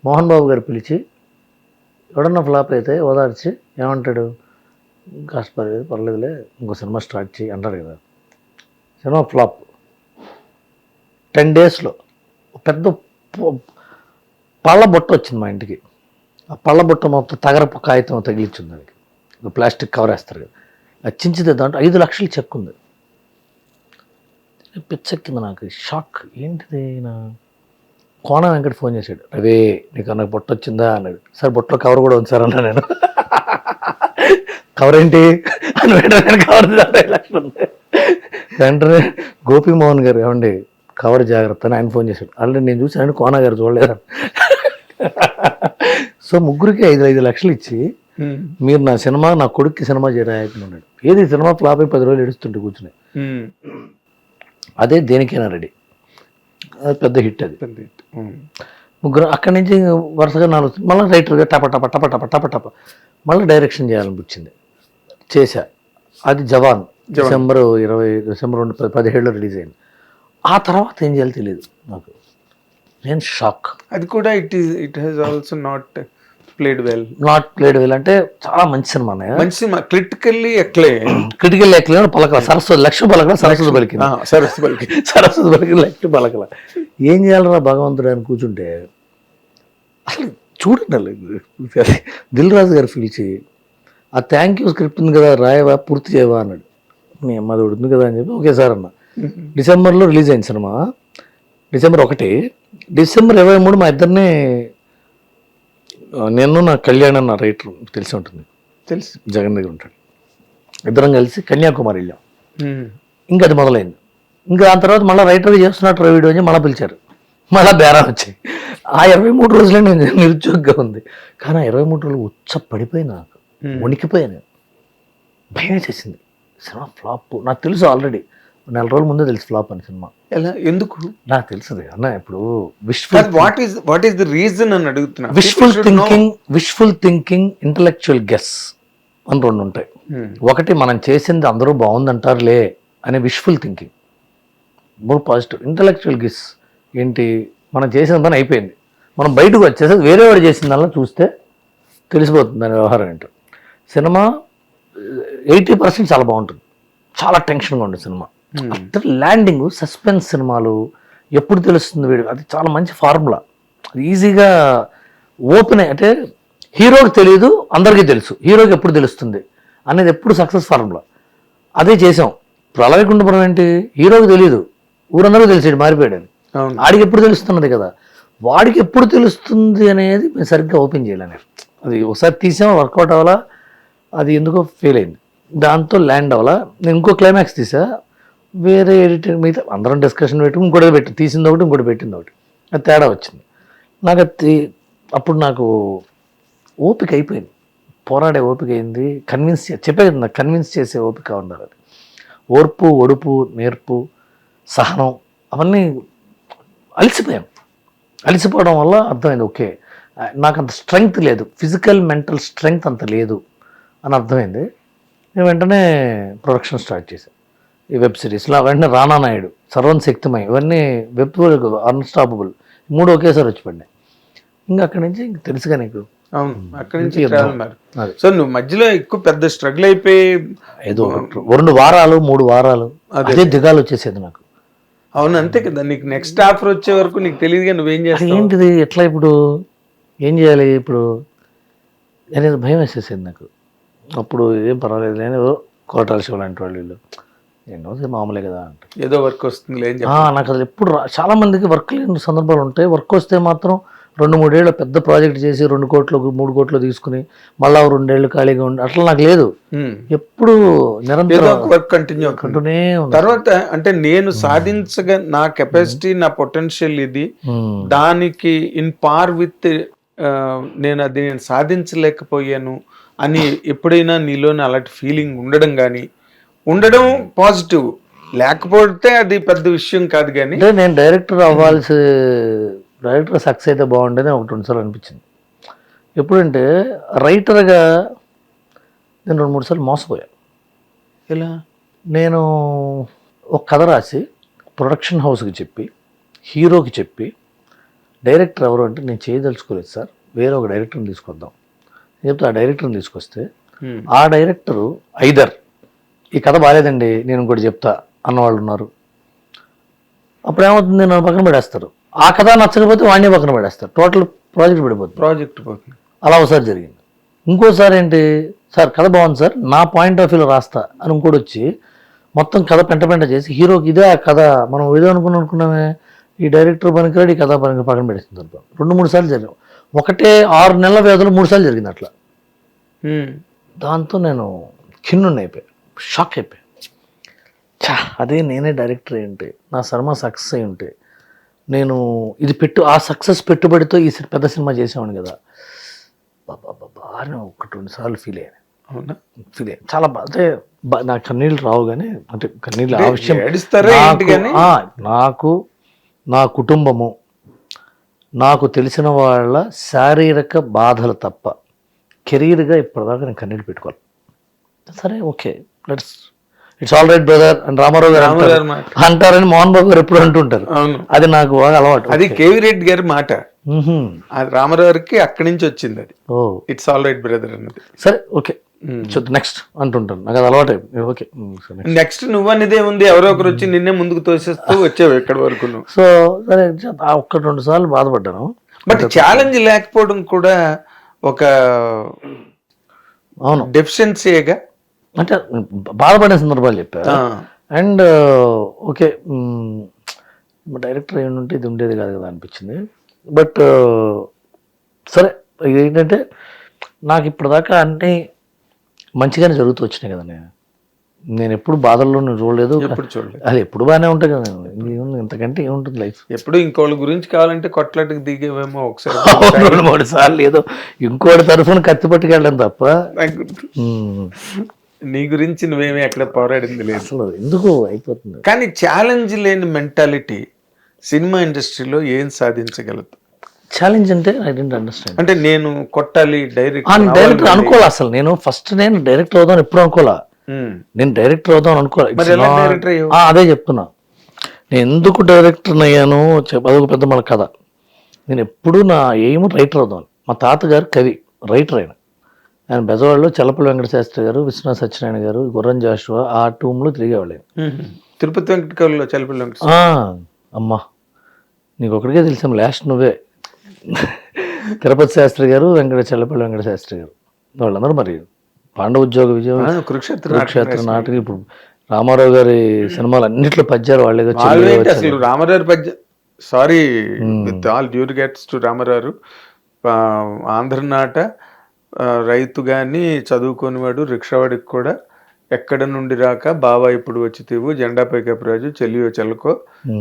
మోహన్ బాబు గారు పిలిచి ఎవడన్నా ఫ్లాప్ అయితే ఓదార్చి ఏమంటాడు, కాస్త పర్లేదులే ఇంకో సినిమా స్టార్ట్ చేయి అంటాడు కదా. సినిమా ఫ్లాప్ 10 daysలో పెద్ద పళ్ళ బుట్ట వచ్చింది మా ఇంటికి. ఆ పళ్ళ బుట్ట మొత్తం తగరపు కాగితం తగిలిచ్చింది దానికి, ప్లాస్టిక్ కవర్ వేస్తారు కదా, అది చించితే దాంట్లో 5 లక్షలు చెక్ ఉంది. పిచ్చెక్కింది నాకు, షాక్. ఏంటిది? నా కోన వెంకట ఫోన్ చేశాడు, అవే నీకు నాకు బుట్ట వచ్చిందా అన్నాడు. సార్ బుట్టలో కవర్ కూడా ఉంది సార్ అన్నా నేను. కవర్ ఏంటి అని వెంటనే కవర్ 5 లక్షలు ఉంది. వెంటనే గోపీమోహన్ గారు ఏమండి కవర్ జాగ్రత్త అని ఆయన ఫోన్ చేశాడు. ఆల్రెడీ నేను చూసాను, కోనా గారు చూడలేదు. సో ముగ్గురికి 5 లక్షలు ఇచ్చి మీరు నా సినిమా, నా కొడుక్కి సినిమా చేయరాయకున్నాడు. ఏది సినిమా ఫ్లాప్ అయి 10 రోజులు ఏడుస్తుంటే కూర్చుని, అదే దేనికైనా రెడీ, అది పెద్ద హిట్. అది ముగ్గురు అక్కడి నుంచి వరుసగా 4 మళ్ళీ రైటర్గా టప టప టప టప టప టప మళ్ళీ డైరెక్షన్ చేయాలనిపించింది, చేశా. అది జవాన్ డిసెంబర్ 2017లో రిలీజ్ అయింది. ఆ తర్వాత ఏం చేయాలో తెలియదు నాకు, నేను షాక్. అది కూడా it has also not played well అంటే చాలా మంచి సినిమా, మంచి సినిమా, క్రిటికల్లీ ఎక్లేని పలకల సరస్వతి, లక్ష్మి పలకల సరస్వతి పలికింది, సరస్వతి పలికింది లక్ష్మి పలకల. ఏం చేయాలరా భగవంతుడు అని కూర్చుంటే, అసలు చూడండి దిల్ రాజు గారు పిలిచి, ఆ థ్యాంక్ యూ స్క్రిప్ట్ ఉంది కదా రాయవా, పూర్తి చేయవా అన్నాడు. మీ అమ్మది ఉడుతుంది కదా అని చెప్పి ఓకే సార్ అన్న. డిసెంబర్లో రిలీజ్ అయింది సినిమా, డిసెంబర్ 1. డిసెంబర్ 23 మా ఇద్దరిని, నేను నా కళ్యాణ్ అన్న రైటర్ తెలిసి ఉంటుంది, తెలుసు, జగన్ దగ్గర ఉంటాడు, ఇద్దరం కలిసి కన్యాకుమారి వెళ్ళాం. ఇంకా అది మొదలైంది. ఇంకా దాని తర్వాత మళ్ళీ రైటర్గా చేస్తున్నట్టు వీడియో అని మళ్ళీ పిలిచారు, మళ్ళీ బేరా వచ్చాయి. ఆ 23 రోజులే నేను నిరుద్యోగంగా ఉంది. కానీ ఆ 23 రోజులు ఉచ్చ పడిపోయినా, నాకు వణికిపోయాను, భయం చేసింది. సినిమా ఫ్లాప్ నాకు తెలుసు, ఆల్రెడీ 4 రోజుల ముందే తెలుసు ఫ్లాప్ అని సినిమా. ఎలా, ఎందుకు నాకు తెలుసు అన్న. ఇప్పుడు వాట్ ఈస్ ది రీజన్ అని అడుగుతున్నా. విష్ఫుల్ థింకింగ్, ఇంటలెక్చువల్ గెస్ అని 2 ఉంటాయి. ఒకటి మనం చేసింది అందరూ బాగుందంటారులే అనే wishful thinking, more positive. Intellectual guess ఏంటి, మనం చేసిన పని అయిపోయింది, మనం బయటకు వచ్చేసి వేరే వాడు చేసిన దానిలో చూస్తే తెలిసిపోతుంది దాని వ్యవహారం ఏంటో. సినిమా 80% చాలా బాగుంటుంది, చాలా టెన్షన్గా ఉంటుంది సినిమా. అక్కడ ల్యాండింగ్, సస్పెన్స్ సినిమాలు ఎప్పుడు తెలుస్తుంది వీడు, అది చాలా మంచి ఫార్ములా. అది ఈజీగా ఓపెన్ అంటే హీరోకి తెలియదు, అందరికీ తెలుసు, హీరోకి ఎప్పుడు తెలుస్తుంది అనేది ఎప్పుడు సక్సెస్ ఫార్ములా. అదే చేసాం. ప్రళయకుండపురం ఏంటి, హీరోకి తెలియదు, ఊరందరికీ తెలిసాడు మారిపోయాడు అని, ఆడికి ఎప్పుడు తెలుస్తున్నది కదా, వాడికి ఎప్పుడు తెలుస్తుంది అనేది మేము సరిగ్గా ఓపెన్ చేయలేను. అది ఒకసారి తీసాం, వర్కౌట్ అవ్వాలా, అది ఎందుకో ఫెయిల్ అయింది, దాంతో ల్యాండ్ అవ్వాలా. నేను ఇంకో క్లైమాక్స్ తీసా, వేరే ఎడిటర్ మీద అందరం డిస్కషన్ పెట్టి ఇంకోటి పెట్టి తీసింది ఒకటి, ఇంకోటి పెట్టింది ఒకటి, అది తేడా వచ్చింది నాకు. అప్పుడు నాకు ఓపిక అయిపోయింది, పోరాడే ఓపిక అయింది, చెప్పేది నాకు కన్విన్స్ చేసే ఓపిక ఉండాలి. అది ఓర్పు, ఒడుపు, నేర్పు, సహనం, అవన్నీ అలసిపోవడం వల్ల అర్థమైంది, ఓకే నాకు అంత స్ట్రెంగ్త్ లేదు, ఫిజికల్ మెంటల్ స్ట్రెంగ్త్ అంత లేదు అని అర్థమైంది. నేను వెంటనే ప్రొడక్షన్ స్టార్ట్ చేశాను. ఈ వెబ్ సిరీస్లో వెంటనే రానా నాయుడు, సర్వం శక్తిమై, ఇవన్నీ వెబ్ అన్స్టాపబుల్ 3 ఒకేసారి వచ్చి పడినాయి. ఇంకా అక్కడి నుంచి ఇంక తెలుసుగా నీకు. అవును, అక్కడి నుంచి సో నువ్వు మధ్యలో ఎక్కువ పెద్ద స్ట్రగుల్ అయిపోయి ఏదో 2 వారాలు 3 వారాలు అదే దిగాలు వచ్చేసేది నాకు. అవును, అంతే కదా, నీకు నెక్స్ట్ ఆఫర్ వచ్చే వరకు నీకు తెలియదుగా నువ్వేం చేస్తావు, ఏంటిది ఎట్లా, ఇప్పుడు ఏం చేయాలి ఇప్పుడు అనేది భయం వేసేసేది నాకు. అప్పుడు ఏం పర్వాలేదు, నేను కోటాల శివ లాంటి వాళ్ళు వీళ్ళు ఎన్నో మామూలే కదా అంట, ఏదో వర్క్ వస్తుంది. నాకు అది ఎప్పుడు చాలా మందికి వర్క్ లేని సందర్భాలు ఉంటాయి. వర్క్ వస్తే మాత్రం 2-3 ఏళ్ళు పెద్ద ప్రాజెక్ట్ చేసి 2 కోట్లు 3 కోట్లు తీసుకుని మళ్ళా 2 ఏళ్ళు ఖాళీగా ఉండి అట్లా నాకు లేదు. ఎప్పుడు నిరంతరం వర్క్ కంటిన్యూ అంటూనే తర్వాత అంటే నేను సాధించగా నా కెపాసిటీ, నా పొటెన్షియల్ ఇది, దానికి ఇన్ పార్ విత్ నేను సాధించలేకపోయాను అని ఎప్పుడైనా నీలోని అలాంటి ఫీలింగ్ ఉండడం పాజిటివ్, లేకపోతే అది పెద్ద విషయం కాదు. కానీ నేను డైరెక్టర్ సక్సెస్ అయితే బాగుండేది 1-2 సార్లు అనిపించింది. ఎప్పుడంటే రైటర్గా నేను 2-3 సార్లు మోసపోయాను. ఇలా నేను ఒక కథ రాసి ప్రొడక్షన్ హౌస్కి చెప్పి, హీరోకి చెప్పి, డైరెక్టర్ ఎవరు అంటే నేను చేయదలుచుకోలేదు సార్, వేరే ఒక డైరెక్టర్ని తీసుకొద్దాం చెప్తే ఆ డైరెక్టర్ని తీసుకొస్తే ఆ డైరెక్టరు ఐదర్ ఈ కథ బాగాలేదండి నేను ఇంకోటి చెప్తా అన్నవాళ్ళు ఉన్నారు. అప్పుడు ఏమవుతుంది, నన్ను పక్కన పడేస్తారు. ఆ కథ నచ్చకపోతే వాడిని పక్కన పడేస్తారు, టోటల్ ప్రాజెక్ట్ పడిపోతుంది. అలా ఒకసారి జరిగింది. ఇంకోసారి ఏంటి సార్ కథ బాగుంది సార్, నా పాయింట్ ఆఫ్ వ్యూలో రాస్తా అని ఇంకోటి వచ్చి మొత్తం కథ పెంట చేసి హీరోకి ఇదే ఆ కథ మనం ఏదో అనుకున్నామే, ఈ డైరెక్టర్ పనికిరాడు, ఈ కథ పక్కన పెట్టేసింది. 2-3 సార్లు జరిగాం. ఒకటే 6 నెలల వ్యవధిలో 3 సార్లు జరిగింది అట్లా. దాంతో నేను ఖిన్నుని అయిపోయాను, షాక్ అయిపోయాను. అదే నేనే డైరెక్టర్ అయి ఉంటే, నా సినిమా సక్సెస్ అయి ఉంటే, నేను ఇది ఆ సక్సెస్ పెట్టుబడితో ఈ పెద్ద సినిమా చేసేవాడిని కదా బాబా అని 1-2 సార్లు ఫీల్ అయ్యాను. అవునా? ఫీల్ అయ్యాను చాలా అంటే నాకు కన్నీళ్ళు రావు, కానీ అంటే కన్నీళ్ళు ఆ విషయం నాకు నా కుటుంబము నాకు తెలిసిన వాళ్ళ శారీరక బాధలు తప్ప కెరీర్గా ఇప్పటిదాకా నేను కన్నీళ్ళు పెట్టుకోవాలి. సరే okay it's all right brother అని రామారావు గారు అంటారని మోహన్ బాబు గారు ఎప్పుడు అంటుంటారు. అది నాకు బాగా అలవాటు. అది కేవీ రెడ్డి గారి మాట, అది రామారావు గారికి అక్కడి నుంచి వచ్చింది. అది ఇట్స్ ఆల్ రైట్ బ్రదర్ అన్నది. సరే ఓకే నెక్స్ట్ అంటుంటాను, నాకు అది అలవాటు అయిపోయింది. ఓకే నెక్స్ట్ నువ్వనేదే ఉంది, ఎవరో ఒకరు వచ్చి నిన్నే ముందుకు తోసేస్తూ వచ్చావు ఇక్కడ వరకు. సో సరే 1-2 సార్లు బాధపడ్డాను. బట్ ఛాలెంజ్ లేకపోవడం కూడా ఒక అవును డెఫిషియన్సీగా, అంటే బాధపడే సందర్భాలు చెప్పారు. అండ్ ఓకే డైరెక్టర్ ఏమి ఉంటే ఇది ఉండేది కాదు కదా అనిపించింది. బట్ సరే ఏంటంటే నాకు ఇప్పటిదాకా అన్నీ మంచిగానే జరుగుతూ వచ్చినాయి కదా. నేను ఎప్పుడు బాధల్లో చూడలేదు, అది ఎప్పుడు బాగానే ఉంటాయి కదా. ఇంతకంటే ఏముంటుంది లైఫ్. ఎప్పుడు ఇంకోళ్ళ గురించి కావాలంటే కొట్లాటకి దిగేవేమో ఒకసారి 2-3 సార్లు ఏదో ఇంకోటి తరఫున కత్తి పట్టుకెళ్ళాను తప్ప నీ గురించి నువ్వేమీ ఎక్కడ పోరాడింది లేదు అసలు. ఎందుకు అయిపోతుంది. కానీ ఛాలెంజ్ లేని మెంటాలిటీ సినిమా ఇండస్ట్రీలో ఏం సాధించగలదు? ఛాలెంజ్ అంటే ఐ డోంట్ అండర్స్టాండ్. అంటే నేను కొట్టాలి డైరెక్టర్ అనుకోలే అసలు. నేను ఫస్ట్ నేను డైరెక్టర్ అవుదాం ఎప్పుడు అనుకోలే. నేను డైరెక్టర్ అవుదాం అనుకోలే. అదే చెప్తున్నా, నేను ఎందుకు డైరెక్టర్ అయ్యాను అదొక పెద్ద మన కథ. నేను ఎప్పుడు నా ఎయిమ్ రైటర్ అవుదాం. మా తాతగారు కవి, రైటర్ అయిన ఆయన బెజవాడలో చల్లపల్లి వెంకట శాస్త్రి గారు, విశ్వనాథ సత్యనారాయణ గారు, గుర్రం జాషువా ఆ టూమ్లో తిరిగేవాళ్ళు. తిరుపతి వెంకటకవిలో చల్లపల్లి వెంకట అమ్మా నీకు ఒకటికే తెలిసాం, లాస్ట్ నువ్వే. తిరుపతి శాస్త్రి గారు, చల్లపల్లి వెంకట శాస్త్రి గారు వాళ్ళందరూ మరి పాండవ ఉద్యోగ విజయం, కురుక్షేత్ర నాటకం. ఇప్పుడు రామారావు గారి సినిమాలు అన్నిట్లో పద్యాలు వాళ్ళే. అసలు రామారావు పద్య sorry with all due regards to Ramarao, ఆంధ్రనాట రైతు గాని చదువుకునేవాడు రిక్షావాడికి కూడా ఎక్కడ నుండి రాక బావా ఇప్పుడు వచ్చి తీవు జెండాపై కపిరాజు చెల్లియో చెల్లకో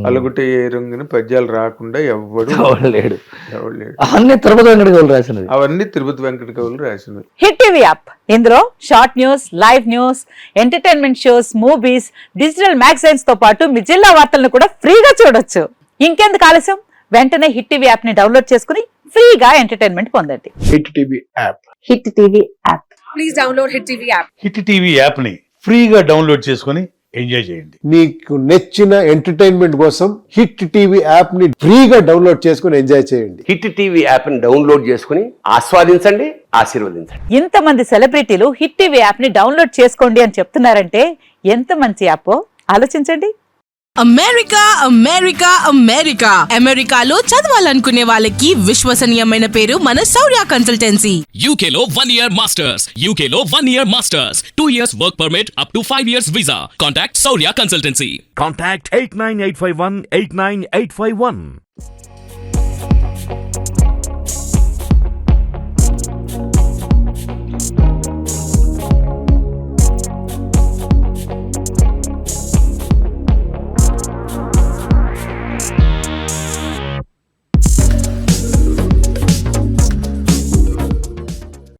అలుగుటే ఏ రంగుని పద్యాలు రాకుండా ఎవడు లేడు. అవన్నీ తిరుపతి వెంకట కవులు రాసినవి. అవన్నీ తిరుపతి వెంకట కవులు రాసినవి. హిట్ టీవీ యాప్, ఇందులో short news, live news, entertainment shows, movies, digital magazines తో పాటు మీ జిల్లా వార్తలను కూడా ఫ్రీగా చూడొచ్చు. ఇంకెందుకు ఆలస్యం, వెంటనే హిట్ టీవీ యాప్ ని డౌన్లోడ్ చేసుకుని ఫ్రీగా ఎంటర్టైన్మెంట్ పొందండి. Hit TV app. Hit TV app. Please download hit TV app. Hit TV app ని ఫ్రీగా డౌన్లోడ్ చేసుకుని ఎంజాయ్ చేయండి. మీకు నచ్చిన ఎంటర్టైన్మెంట్ కోసం హిట్ టీవీ యాప్ ని ఫ్రీగా డౌన్లోడ్ చేసుకుని ఎంజాయ్ చేయండి. హిట్ టీవీ యాప్ ని డౌన్లోడ్ చేసుకుని ఆస్వాదించండి, ఆశీర్వదించండి. ఇంతమంది సెలబ్రిటీలు హిట్ టీవీ యాప్ ని డౌన్లోడ్ చేసుకోండి అని చెప్తున్నారంటే ఎంత మంచి యాప్ ఆలోచించండి. అమెరికా అమెరికా అమెరికా అమెరికాలో చదవాలనుకునే వాళ్ళకి విశ్వసనీయమైన పేరు మన శౌర్య కన్సల్టెన్సీ. UK లో 1 year masters, UK లో 1 year masters, 2 years work permit up to 5 years visa. Contact Saurya Consultancy. Contact 89851 89851.